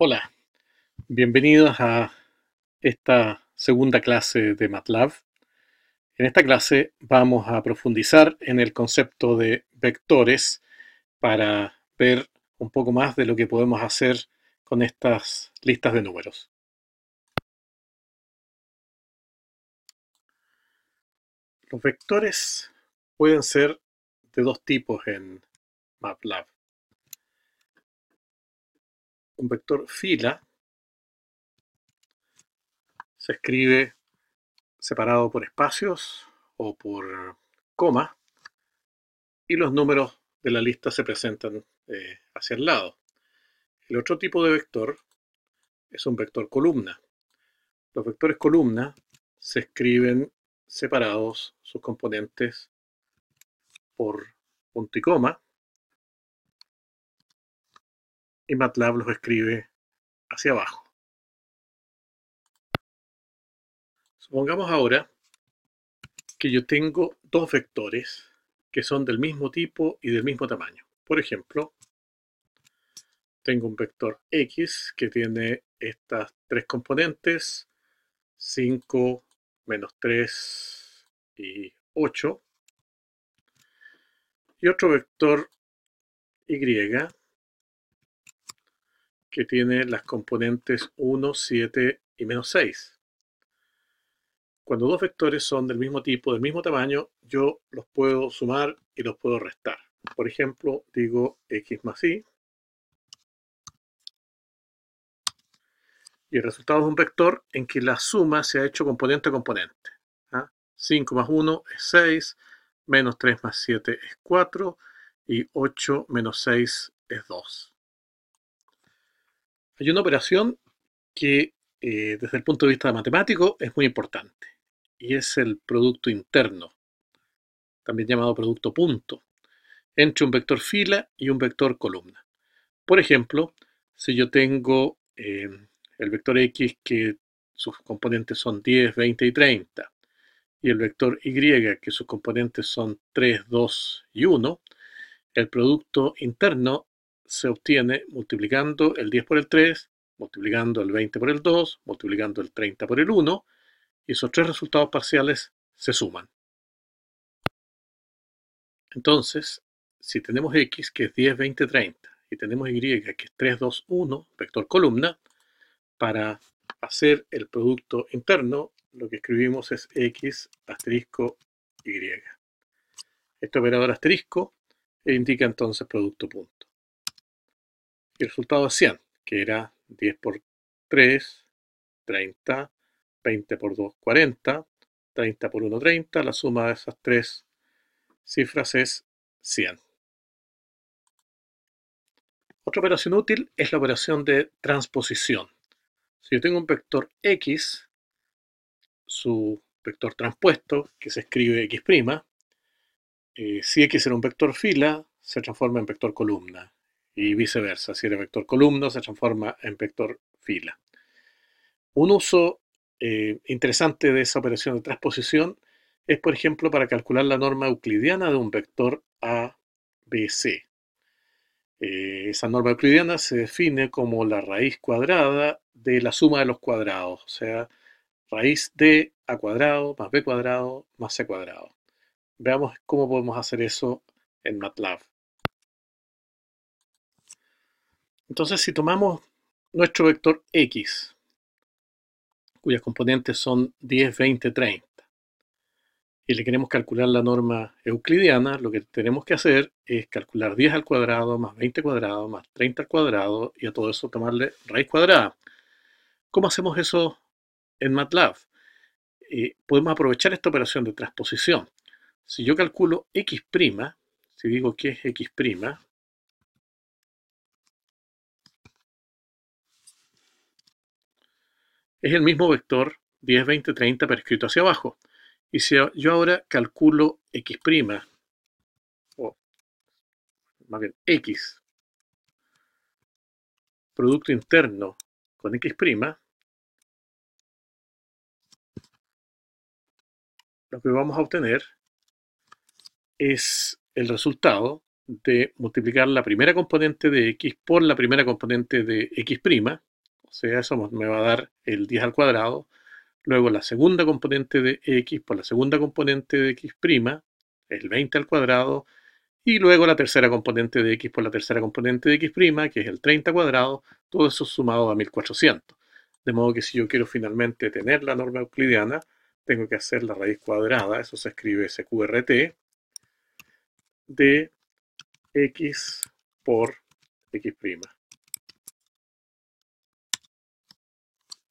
Hola, bienvenidos a esta segunda clase de MATLAB. En esta clase vamos a profundizar en el concepto de vectores para ver un poco más de lo que podemos hacer con estas listas de números. Los vectores pueden ser de dos tipos en MATLAB. Un vector fila se escribe separado por espacios o por comas y los números de la lista se presentan hacia el lado. El otro tipo de vector es un vector columna. Los vectores columna se escriben separados sus componentes por punto y coma, y MATLAB los escribe hacia abajo. Supongamos ahora que yo tengo dos vectores que son del mismo tipo y del mismo tamaño. Por ejemplo, tengo un vector X que tiene estas tres componentes, 5, menos 3 y 8. Y otro vector Y que tiene las componentes 1, 7 y menos 6. Cuando dos vectores son del mismo tipo, del mismo tamaño, yo los puedo sumar y los puedo restar. Por ejemplo, digo X más Y, y el resultado es un vector en que la suma se ha hecho componente a componente. 5 más 1 es 6, menos 3 más 7 es 4, y 8 menos 6 es 2. Hay una operación que desde el punto de vista matemático es muy importante, y es el producto interno, también llamado producto punto, entre un vector fila y un vector columna. Por ejemplo, si yo tengo el vector X que sus componentes son 10, 20 y 30, y el vector Y que sus componentes son 3, 2 y 1, el producto interno se obtiene multiplicando el 10 por el 3, multiplicando el 20 por el 2, multiplicando el 30 por el 1, y esos tres resultados parciales se suman. Entonces, si tenemos X, que es 10, 20, 30, y tenemos Y, que es 3, 2, 1, vector columna, para hacer el producto interno, lo que escribimos es X asterisco Y. Este operador asterisco indica entonces producto punto. Y el resultado es 100, que era 10 por 3, 30, 20 por 2, 40, 30 por 1, 30. La suma de esas tres cifras es 100. Otra operación útil es la operación de transposición. Si yo tengo un vector X, su vector transpuesto, que se escribe X', si X era un vector fila, se transforma en vector columna, y viceversa. Si era vector columna, se transforma en vector fila. Un uso interesante de esa operación de transposición es, por ejemplo, para calcular la norma euclidiana de un vector ABC. Esa norma euclidiana se define como la raíz cuadrada de la suma de los cuadrados, o sea, raíz de a cuadrado más b cuadrado más c cuadrado. Veamos cómo podemos hacer eso en MATLAB. Entonces, si tomamos nuestro vector X, cuyas componentes son 10, 20, 30, y le queremos calcular la norma euclidiana, lo que tenemos que hacer es calcular 10 al cuadrado más 20 al cuadrado más 30 al cuadrado, y a todo eso tomarle raíz cuadrada. ¿Cómo hacemos eso en MATLAB? Podemos aprovechar esta operación de transposición. Si yo calculo X', si digo que es X', es el mismo vector 10, 20, 30 pero escrito hacia abajo. Y si yo ahora calculo X', o más bien X, producto interno con X', lo que vamos a obtener es el resultado de multiplicar la primera componente de X por la primera componente de X', sea, eso me va a dar el 10 al cuadrado. Luego la segunda componente de x por la segunda componente de x', el 20 al cuadrado. Y luego la tercera componente de x por la tercera componente de x', que es el 30 cuadrado, todo eso sumado a 1400. De modo que si yo quiero finalmente tener la norma euclidiana, tengo que hacer la raíz cuadrada, eso se escribe SQRT, de x por x'.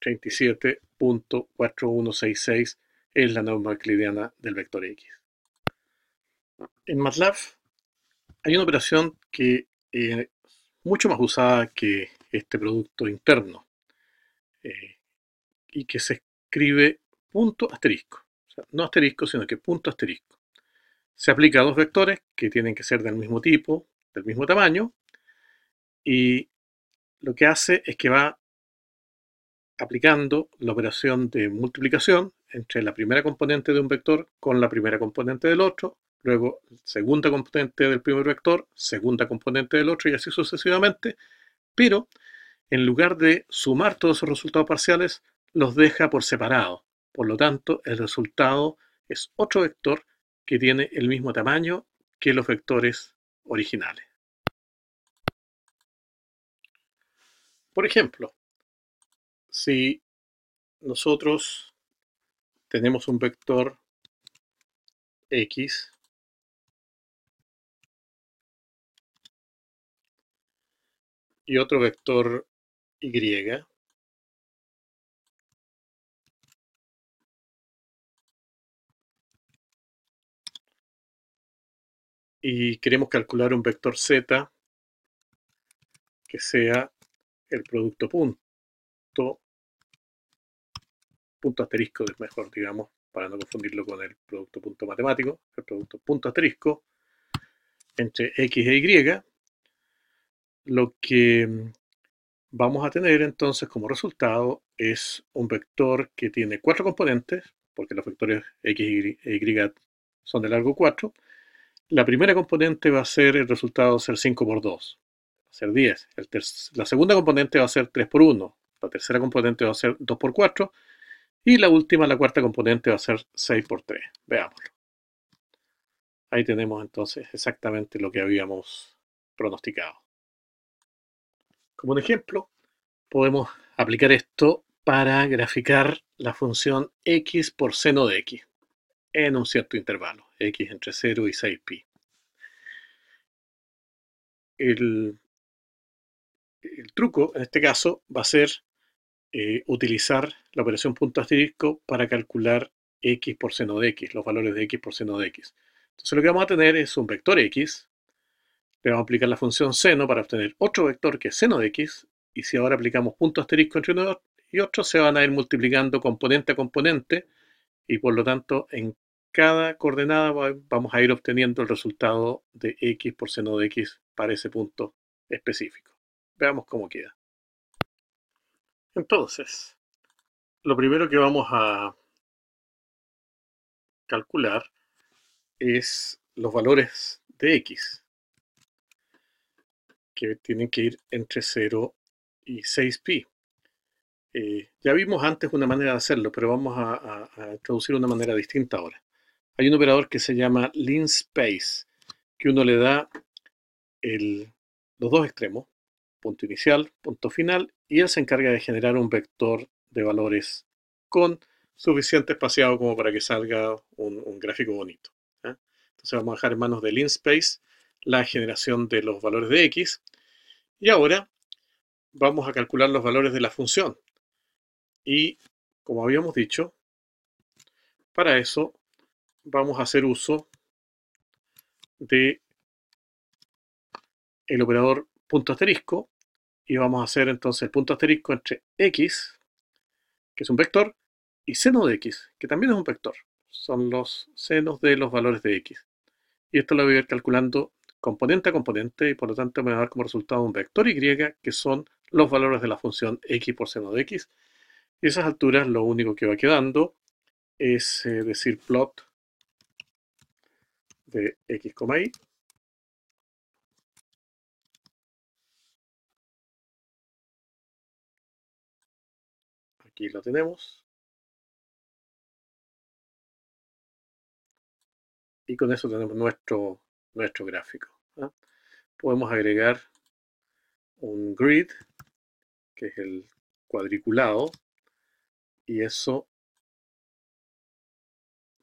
37.4166 es la norma euclidiana del vector x. En MATLAB hay una operación que es mucho más usada que este producto interno eh, y que se escribe punto asterisco. O sea, no asterisco, sino que punto asterisco. Se aplica a dos vectores que tienen que ser del mismo tipo, del mismo tamaño, y lo que hace es que va aplicando la operación de multiplicación entre la primera componente de un vector con la primera componente del otro, luego segunda componente del primer vector, segunda componente del otro y así sucesivamente, pero en lugar de sumar todos esos resultados parciales, los deja por separado. Por lo tanto, el resultado es otro vector que tiene el mismo tamaño que los vectores originales. Por ejemplo, si nosotros tenemos un vector x y otro vector y, y queremos calcular un vector z que sea el producto punto asterisco, es mejor, digamos, para no confundirlo con el producto punto matemático, el producto punto asterisco entre x e y, lo que vamos a tener entonces como resultado es un vector que tiene cuatro componentes, porque los vectores x e y son de largo 4. La primera componente va a ser, el resultado va a ser 5 por 2, va a ser 10. La segunda componente va a ser 3 por 1. La tercera componente va a ser 2 por 4. Y la última, la cuarta componente, va a ser 6 por 3. Veámoslo. Ahí tenemos entonces exactamente lo que habíamos pronosticado. Como un ejemplo, podemos aplicar esto para graficar la función x por seno de x en un cierto intervalo, x entre 0 y 6pi. El truco en este caso va a ser utilizar la operación punto asterisco para calcular x por seno de x, los valores de x por seno de x. Entonces lo que vamos a tener es un vector x, le vamos a aplicar la función seno para obtener otro vector que es seno de x, y si ahora aplicamos punto asterisco entre uno y otro, se van a ir multiplicando componente a componente, y por lo tanto en cada coordenada vamos a ir obteniendo el resultado de x por seno de x para ese punto específico. Veamos cómo queda. Entonces, lo primero que vamos a calcular es los valores de x, que tienen que ir entre 0 y 6pi. Ya vimos antes una manera de hacerlo, pero vamos a introducir una manera distinta ahora. Hay un operador que se llama linspace, que uno le da los dos extremos, punto inicial, punto final, y él se encarga de generar un vector de valores con suficiente espaciado como para que salga un gráfico bonito. ¿eh? Entonces vamos a dejar en manos de linspace la generación de los valores de x, y ahora vamos a calcular los valores de la función. Y como habíamos dicho, para eso vamos a hacer uso de el operador punto asterisco, y vamos a hacer entonces el punto asterisco entre x, que es un vector, y seno de x, que también es un vector. Son los senos de los valores de x. Y esto lo voy a ir calculando componente a componente, y por lo tanto me va a dar como resultado un vector y, que son los valores de la función x por seno de x. Y a esas alturas lo único que va quedando es decir plot de x, y, Aquí lo tenemos. Y con eso tenemos nuestro gráfico. Podemos agregar un grid, que es el cuadriculado, y eso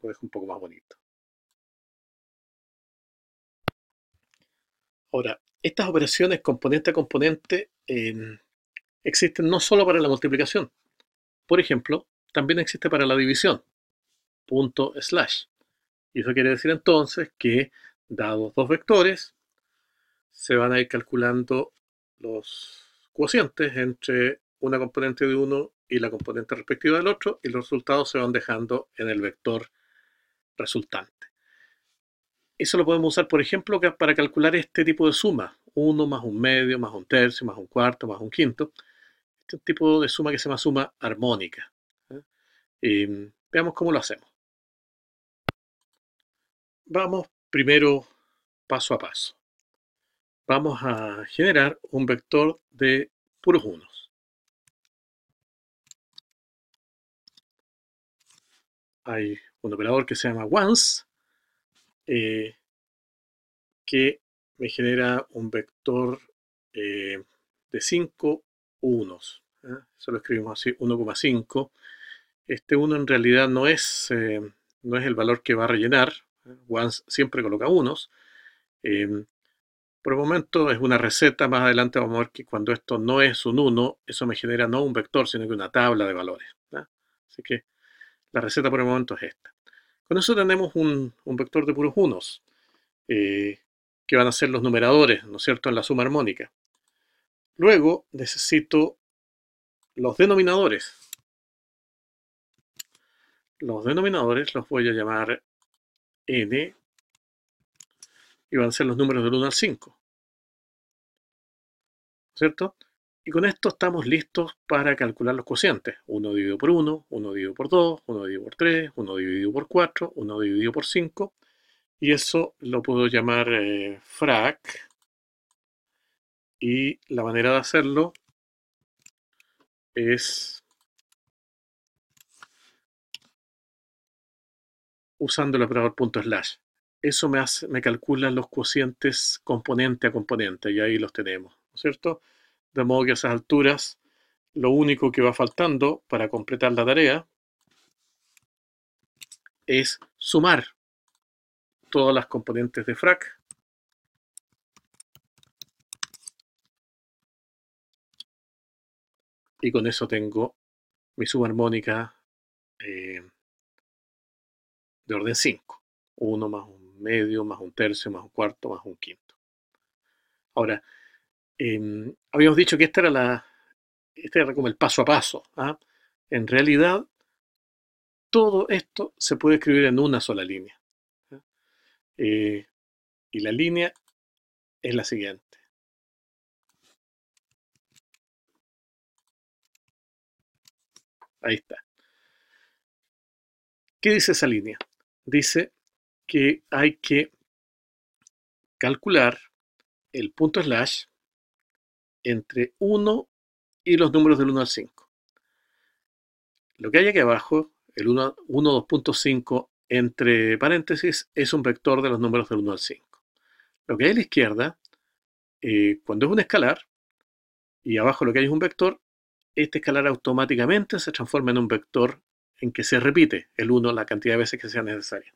lo deja un poco más bonito. Ahora, estas operaciones componente a componente existen no solo para la multiplicación. Por ejemplo, también existe para la división, punto slash. Y eso quiere decir entonces que, dados dos vectores, se van a ir calculando los cocientes entre una componente de uno y la componente respectiva del otro, y los resultados se van dejando en el vector resultante. Eso lo podemos usar, por ejemplo, para calcular este tipo de suma. 1 más un medio, más un tercio, más un cuarto, más un quinto. Este es un tipo de suma que se llama suma armónica. Veamos cómo lo hacemos. Vamos primero paso a paso. Vamos a generar un vector de puros unos. Hay un operador que se llama once, que me genera un vector de 5 unos. Eso lo escribimos así, 1,5. Este 1 en realidad no es el valor que va a rellenar. Once siempre coloca unos. Por el momento es una receta. Más adelante vamos a ver que cuando esto no es un 1, eso me genera no un vector, sino que una tabla de valores. Así que la receta por el momento es esta. Con eso tenemos un vector de puros unos, que van a ser los numeradores, ¿no es cierto?, en la suma armónica. Luego necesito los denominadores. Los denominadores los voy a llamar n, y van a ser los números del 1 al 5. ¿Cierto? Y con esto estamos listos para calcular los cocientes. 1 dividido por 1, 1 dividido por 2, 1 dividido por 3, 1 dividido por 4, 1 dividido por 5. Y eso lo puedo llamar frac. Y la manera de hacerlo es usando el operador punto slash. Eso me calcula los cocientes componente a componente, y ahí los tenemos, ¿no es cierto? De modo que a esas alturas lo único que va faltando para completar la tarea es sumar todas las componentes de frac y con eso tengo mi suma armónica de orden 5. 1 más un medio, más un tercio, más un cuarto, más un quinto. Ahora, habíamos dicho que este era como el paso a paso. En realidad, todo esto se puede escribir en una sola línea. Y la línea es la siguiente. Ahí está. ¿Qué dice esa línea? Dice que hay que calcular el punto slash entre 1 y los números del 1 al 5. Lo que hay aquí abajo, el 1, 2.5 entre paréntesis, es un vector de los números del 1 al 5. Lo que hay a la izquierda, cuando es un escalar, y abajo lo que hay es un vector, este escalar automáticamente se transforma en un vector en que se repite el 1 la cantidad de veces que sea necesaria.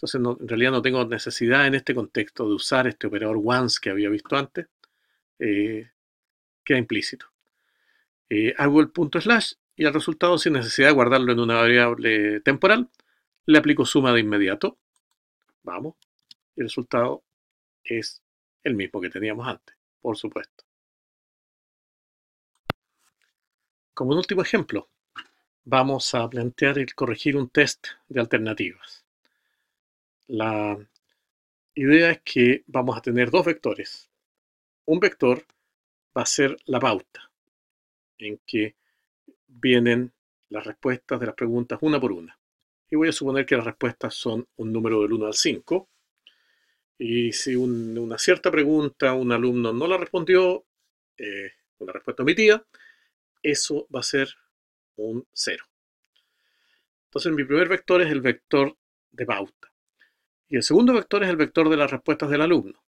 Entonces, en realidad no tengo necesidad en este contexto de usar este operador once que había visto antes. Queda implícito. Hago el punto slash y al resultado, sin necesidad de guardarlo en una variable temporal, le aplico suma de inmediato. Vamos. Y el resultado es el mismo que teníamos antes, por supuesto. Como un último ejemplo, vamos a plantear el corregir un test de alternativas. La idea es que vamos a tener dos vectores. Un vector va a ser la pauta, en que vienen las respuestas de las preguntas una por una. Y voy a suponer que las respuestas son un número del 1 al 5. Y si una cierta pregunta un alumno no la respondió, una respuesta omitida, eso va a ser un 0. Entonces mi primer vector es el vector de pauta. Y el segundo vector es el vector de las respuestas del alumno.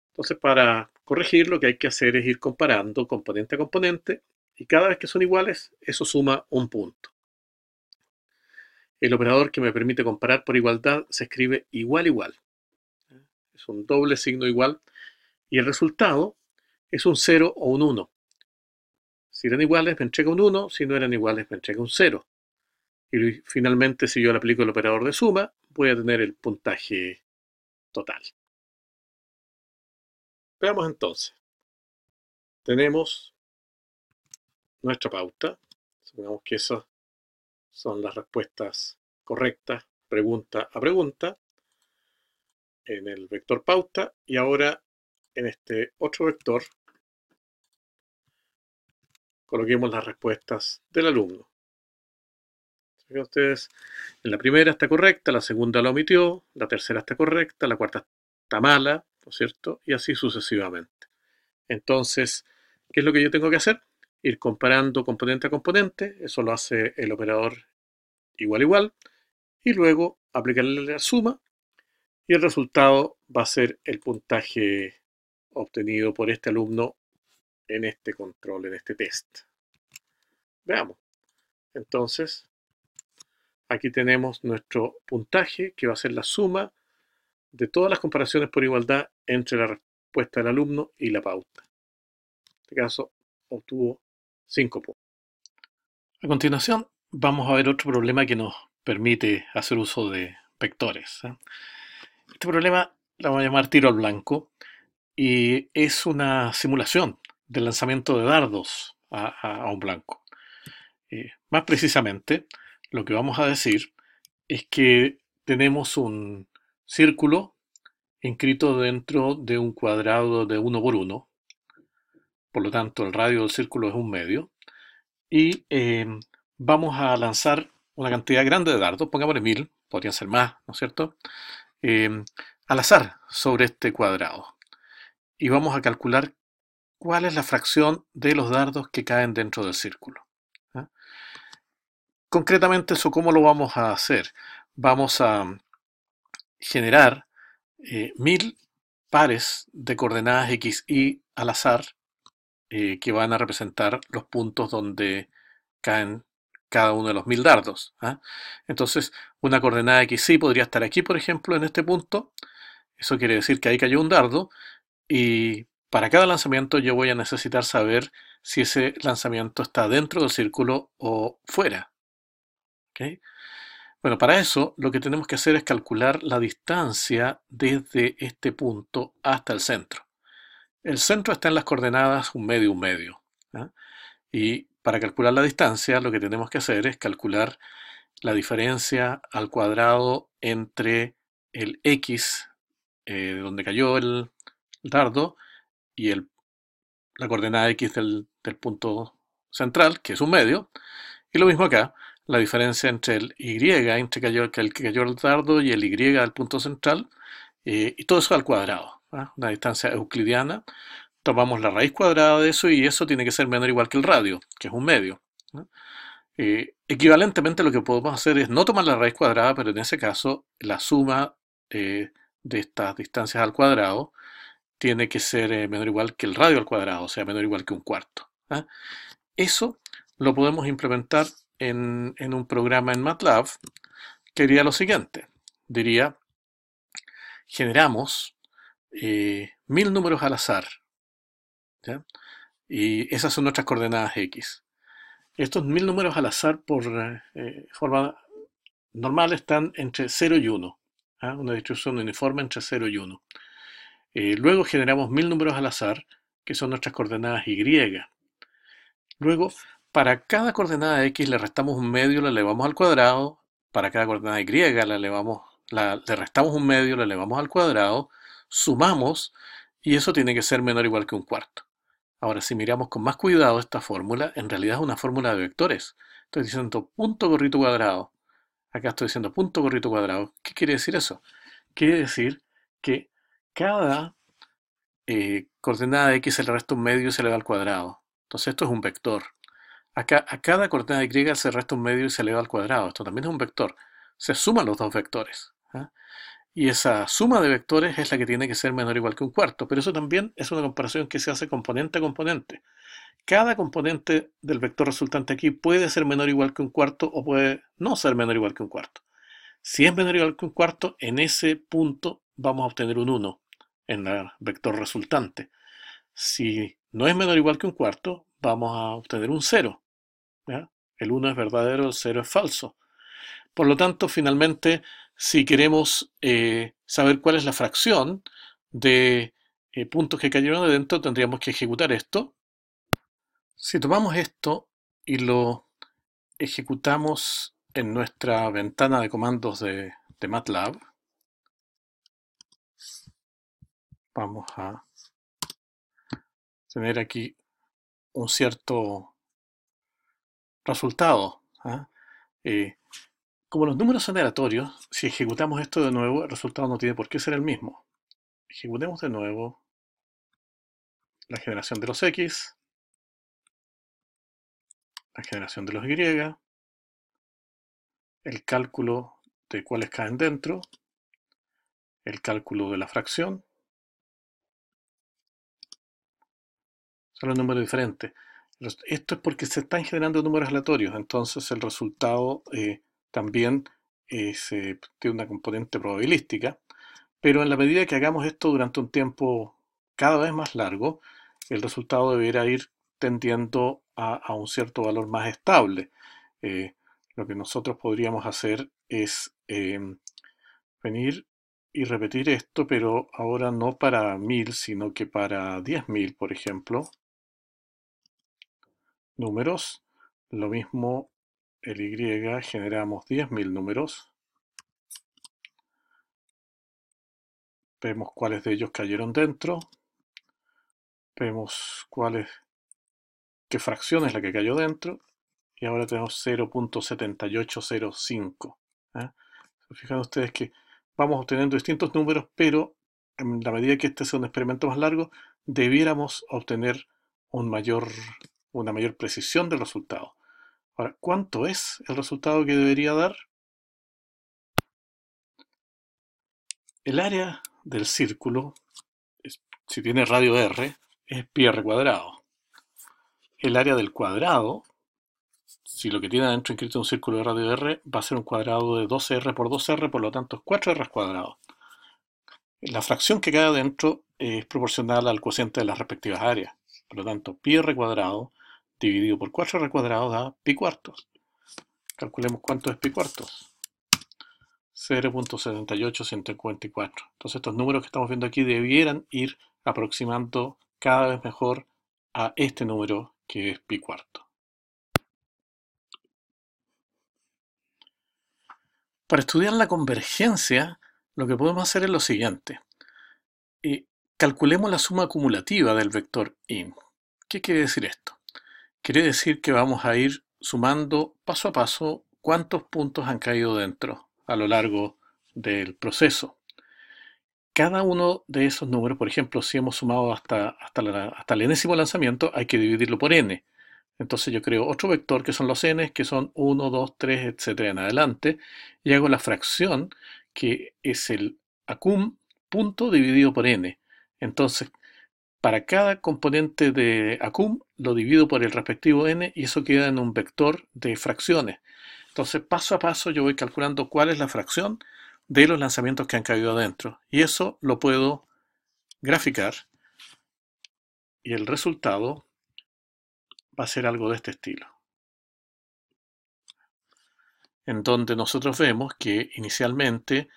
Entonces para corregir lo que hay que hacer es ir comparando componente a componente y cada vez que son iguales, eso suma un punto. El operador que me permite comparar por igualdad se escribe igual igual. Es un doble signo igual y el resultado es un 0 o un 1. Si eran iguales me entrega un 1, si no eran iguales me entrega un 0. Y finalmente si yo le aplico el operador de suma, voy a tener el puntaje total. Veamos entonces. Tenemos nuestra pauta. Supongamos que esas son las respuestas correctas, pregunta a pregunta, en el vector pauta. Y ahora en este otro vector coloquemos las respuestas del alumno. Fíjense ustedes, en la primera está correcta, la segunda la omitió, la tercera está correcta, la cuarta está mala, ¿no es cierto? Y así sucesivamente. Entonces, ¿qué es lo que yo tengo que hacer? Ir comparando componente a componente, eso lo hace el operador igual igual, y luego aplicarle la suma, y el resultado va a ser el puntaje obtenido por este alumno en este control, en este test. Veamos. Entonces, aquí tenemos nuestro puntaje, que va a ser la suma de todas las comparaciones por igualdad entre la respuesta del alumno y la pauta. En este caso, obtuvo 5 puntos. A continuación, vamos a ver otro problema que nos permite hacer uso de vectores. Este problema lo vamos a llamar tiro al blanco y es una simulación del lanzamiento de dardos a un blanco. Más precisamente, lo que vamos a decir es que tenemos un círculo inscrito dentro de un cuadrado de 1 por 1, por lo tanto el radio del círculo es 1 medio, y vamos a lanzar una cantidad grande de dardos, pongámosle 1000, podrían ser más, ¿no es cierto?, al azar sobre este cuadrado. Y vamos a calcular cuál es la fracción de los dardos que caen dentro del círculo. Concretamente, eso, ¿cómo lo vamos a hacer? Vamos a generar 1000 pares de coordenadas x, y al azar que van a representar los puntos donde caen cada uno de los 1000 dardos. Entonces, una coordenada x, y podría estar aquí, por ejemplo, en este punto. Eso quiere decir que ahí cayó un dardo y para cada lanzamiento yo voy a necesitar saber si ese lanzamiento está dentro del círculo o fuera. ¿Okay? Bueno, para eso lo que tenemos que hacer es calcular la distancia desde este punto hasta el centro. El centro está en las coordenadas 1 medio, 1 medio. Y para calcular la distancia lo que tenemos que hacer es calcular la diferencia al cuadrado entre el x, donde cayó el dardo, y la coordenada x del punto central, que es 1 medio. Y lo mismo acá, la diferencia entre el y, entre el que cayó el dardo, y el y del punto central, y todo eso al cuadrado, una distancia euclidiana. Tomamos la raíz cuadrada de eso y eso tiene que ser menor o igual que el radio, que es 1 medio. Equivalentemente lo que podemos hacer es no tomar la raíz cuadrada, pero en ese caso la suma de estas distancias al cuadrado tiene que ser menor o igual que el radio al cuadrado, o sea, menor o igual que 1/4. Eso lo podemos implementar en un programa en MATLAB que diría lo siguiente. Diría, generamos 1000 números al azar, ¿ya? Y esas son nuestras coordenadas x. Estos 1000 números al azar por forma normal están entre 0 y 1, una distribución uniforme entre 0 y 1. Luego generamos 1000 números al azar, que son nuestras coordenadas y. Luego, para cada coordenada x le restamos 1 medio, la elevamos al cuadrado. Para cada coordenada y le restamos 1 medio, la elevamos al cuadrado. Sumamos, y eso tiene que ser menor o igual que 1/4. Ahora, si miramos con más cuidado esta fórmula, en realidad es una fórmula de vectores. Estoy diciendo punto gorrito cuadrado. Acá estoy diciendo punto gorrito cuadrado. ¿Qué quiere decir eso? Quiere decir que cada coordenada x se le resta 1 medio y se le da al cuadrado. Entonces esto es un vector. A cada coordenada y se resta un medio y se eleva al cuadrado. Esto también es un vector. Se suman los dos vectores. ¿Ah? Y esa suma de vectores es la que tiene que ser menor o igual que un cuarto. Pero eso también es una comparación que se hace componente a componente. Cada componente del vector resultante aquí puede ser menor o igual que un cuarto o puede no ser menor o igual que un cuarto. Si es menor o igual que un cuarto, en ese punto vamos a obtener un 1 en el vector resultante. Si no es menor o igual que un cuarto, vamos a obtener un 0. ¿Ya? El 1 es verdadero, el 0 es falso. Por lo tanto, finalmente, si queremos saber cuál es la fracción de puntos que cayeron adentro, tendríamos que ejecutar esto. Si tomamos esto y lo ejecutamos en nuestra ventana de comandos de MATLAB, vamos a tener aquí un cierto resultado. ¿Ah? Como los números son aleatorios, si ejecutamos esto de nuevo, el resultado no tiene por qué ser el mismo. Ejecutemos de nuevo la generación de los X, la generación de los Y, el cálculo de cuáles caen dentro, el cálculo de la fracción. Son los números diferentes. Esto es porque se están generando números aleatorios, entonces el resultado también tiene una componente probabilística, pero en la medida que hagamos esto durante un tiempo cada vez más largo, el resultado deberá ir tendiendo a un cierto valor más estable. Lo que nosotros podríamos hacer es venir y repetir esto, pero ahora no para 1000, sino que para 10.000, por ejemplo. Números, lo mismo el Y, generamos 10.000 números. Vemos cuáles de ellos cayeron dentro. Vemos qué fracción es la que cayó dentro. Y ahora tenemos 0.7805. ¿Eh? Fijan ustedes que vamos obteniendo distintos números, pero en la medida que este sea un experimento más largo, debiéramos obtener una mayor precisión del resultado. Ahora, ¿cuánto es el resultado que debería dar? El área del círculo, si tiene radio r, es pi r cuadrado. El área del cuadrado, si lo que tiene adentro inscrito un círculo de radio r, va a ser un cuadrado de 2r por 2r, por lo tanto es 4r cuadrado. La fracción que cae adentro es proporcional al cociente de las respectivas áreas. Por lo tanto, pi r cuadrado dividido por 4r cuadrado da pi cuartos. Calculemos cuánto es pi cuartos. 0.78154. Entonces estos números que estamos viendo aquí debieran ir aproximando cada vez mejor a este número que es pi cuarto. Para estudiar la convergencia, lo que podemos hacer es lo siguiente. Calculemos la suma acumulativa del vector in. ¿Qué quiere decir esto? Quiere decir que vamos a ir sumando paso a paso cuántos puntos han caído dentro a lo largo del proceso. Cada uno de esos números, por ejemplo, si hemos sumado hasta el enésimo lanzamiento, hay que dividirlo por n. Entonces yo creo otro vector que son los n, que son 1, 2, 3, etcétera en adelante, y hago la fracción que es el acum punto dividido por n. Entonces, para cada componente de acum lo divido por el respectivo n y eso queda en un vector de fracciones. Entonces, paso a paso yo voy calculando cuál es la fracción de los lanzamientos que han caído adentro. Y eso lo puedo graficar y el resultado va a ser algo de este estilo. En donde nosotros vemos que inicialmente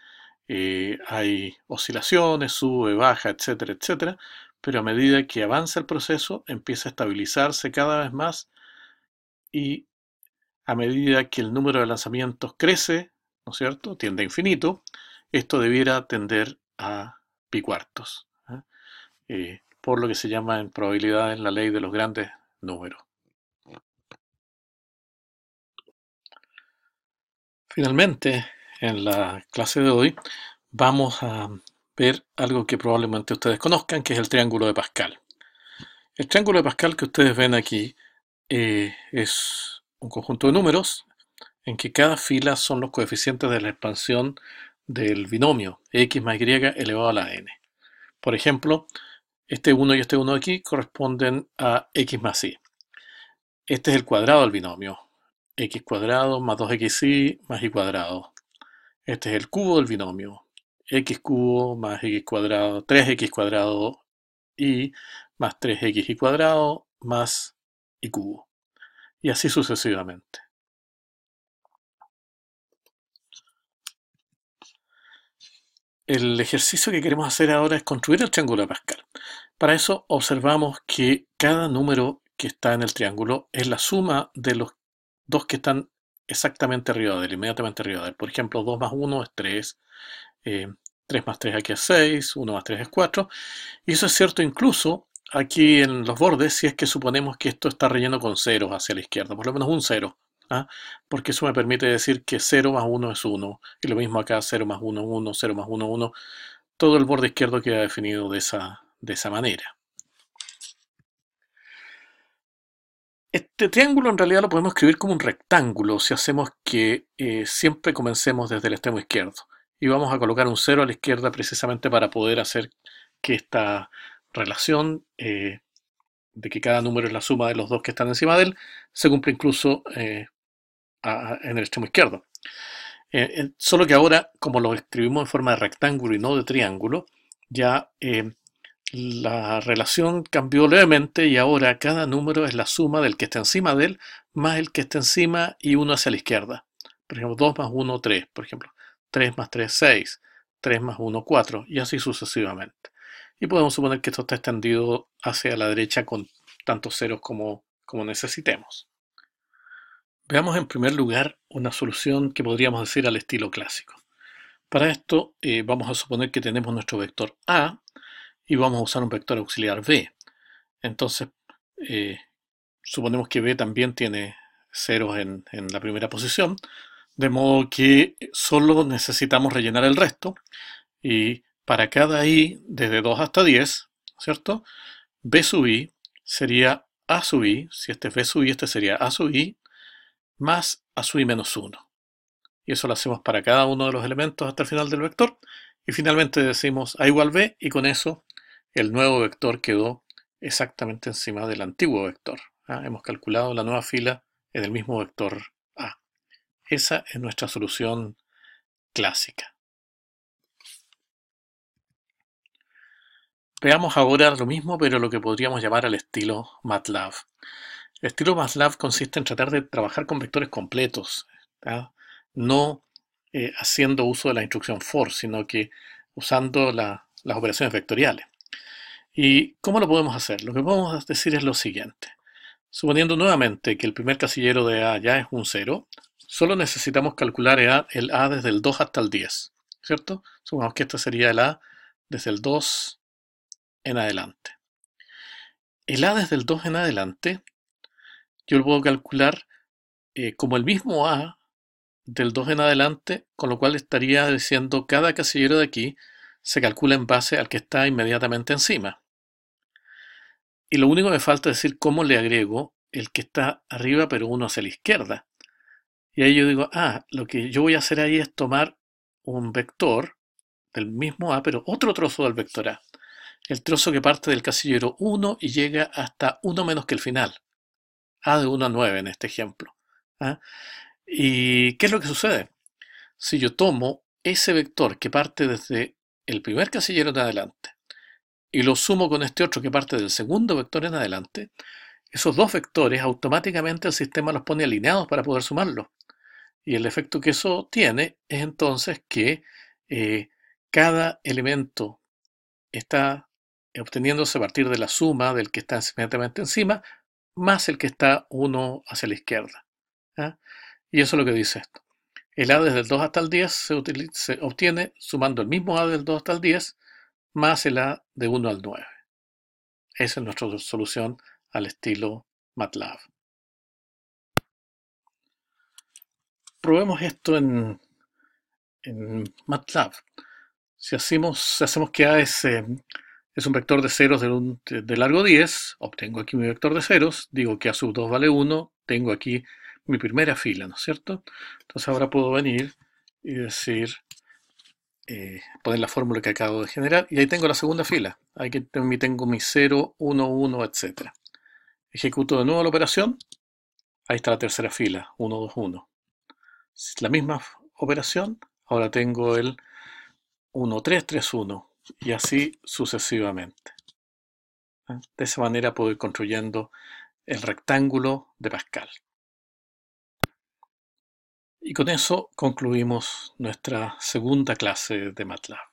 hay oscilaciones, sube, baja, etcétera, etcétera, pero a medida que avanza el proceso empieza a estabilizarse cada vez más y a medida que el número de lanzamientos crece, ¿no es cierto?, tiende a infinito, esto debiera tender a pi cuartos, por lo que se llama en probabilidades la ley de los grandes números. Finalmente, en la clase de hoy vamos a ver algo que probablemente ustedes conozcan, que es el triángulo de Pascal. El triángulo de Pascal que ustedes ven aquí es un conjunto de números en que cada fila son los coeficientes de la expansión del binomio x más y elevado a la n. Por ejemplo, este 1 y este 1 aquí corresponden a x más y. Este es el cuadrado del binomio, x cuadrado más 2xy más y cuadrado. Este es el cubo del binomio, x cubo más x cuadrado, 3x cuadrado y más 3xy cuadrado más y cubo. Y así sucesivamente. El ejercicio que queremos hacer ahora es construir el triángulo de Pascal. Para eso observamos que cada número que está en el triángulo es la suma de los dos que están exactamente arriba de él, inmediatamente arriba de él. Por ejemplo, 2 más 1 es 3, 3 más 3 aquí es 6, 1 más 3 es 4. Y eso es cierto incluso aquí en los bordes si es que suponemos que esto está relleno con ceros hacia la izquierda, por lo menos un cero. ¿Ah? Porque eso me permite decir que 0 más 1 es 1, y lo mismo acá, 0 más 1, 1, 0 más 1, 1. Todo el borde izquierdo queda definido de esa manera. Este triángulo en realidad lo podemos escribir como un rectángulo si hacemos que siempre comencemos desde el extremo izquierdo. Y vamos a colocar un 0 a la izquierda precisamente para poder hacer que esta relación de que cada número es la suma de los dos que están encima de él se cumpla incluso en el extremo izquierdo. Solo que ahora, como lo escribimos en forma de rectángulo y no de triángulo, ya la relación cambió levemente y ahora cada número es la suma del que está encima de él más el que está encima y uno hacia la izquierda. Por ejemplo, 2 más 1, 3. Por ejemplo, 3 más 3, 6. 3 más 1, 4. Y así sucesivamente. Y podemos suponer que esto está extendido hacia la derecha con tantos ceros como necesitemos. Veamos en primer lugar una solución que podríamos decir al estilo clásico. Para esto vamos a suponer que tenemos nuestro vector A y vamos a usar un vector auxiliar B. Entonces, suponemos que B también tiene ceros en la primera posición, de modo que solo necesitamos rellenar el resto. Y para cada i, desde 2 hasta 10, ¿cierto? B sub i sería A sub i, si este es B sub i, este sería A sub i, más A sub i menos 1. Y eso lo hacemos para cada uno de los elementos hasta el final del vector. Y finalmente decimos A igual B, y con eso el nuevo vector quedó exactamente encima del antiguo vector. Hemos calculado la nueva fila en el mismo vector A. Esa es nuestra solución clásica. Veamos ahora lo mismo, pero lo que podríamos llamar al estilo MATLAB. El estilo MATLAB consiste en tratar de trabajar con vectores completos, no haciendo uso de la instrucción for, sino que usando las operaciones vectoriales. ¿Y cómo lo podemos hacer? Lo que podemos decir es lo siguiente. Suponiendo nuevamente que el primer casillero de A ya es un 0, solo necesitamos calcular el A desde el 2 hasta el 10, ¿cierto? Supongamos que este sería el A desde el 2 en adelante. El A desde el 2 en adelante, yo lo puedo calcular como el mismo A del 2 en adelante, con lo cual estaría diciendo cada casillero de aquí se calcula en base al que está inmediatamente encima. Y lo único que me falta es decir cómo le agrego el que está arriba pero uno hacia la izquierda. Y ahí yo digo, lo que yo voy a hacer ahí es tomar un vector del mismo A, pero otro trozo del vector A. El trozo que parte del casillero 1 y llega hasta 1 menos que el final. A de 1 a 9 en este ejemplo. ¿Y qué es lo que sucede? Si yo tomo ese vector que parte desde el primer casillero en adelante y lo sumo con este otro que parte del segundo vector en adelante, esos dos vectores automáticamente el sistema los pone alineados para poder sumarlos. Y el efecto que eso tiene es entonces que cada elemento está obteniéndose a partir de la suma del que está inmediatamente encima, más el que está uno hacia la izquierda. Y eso es lo que dice esto. El A desde el 2 hasta el 10 se obtiene sumando el mismo A del 2 hasta el 10 más el A de 1 al 9. Esa es nuestra solución al estilo MATLAB. Probemos esto en MATLAB. Si hacemos que A es Es un vector de ceros de largo 10. Obtengo aquí mi vector de ceros, digo que A sub 2 vale 1, tengo aquí mi primera fila, ¿no es cierto? Entonces ahora puedo venir y decir, poner la fórmula que acabo de generar, y ahí tengo la segunda fila. Aquí tengo mi 0, 1, 1, etc. Ejecuto de nuevo la operación, ahí está la tercera fila, 1, 2, 1. La misma operación, ahora tengo el 1, 3, 3, 1, y así sucesivamente. De esa manera puedo ir construyendo el rectángulo de Pascal. Y con eso concluimos nuestra segunda clase de MATLAB.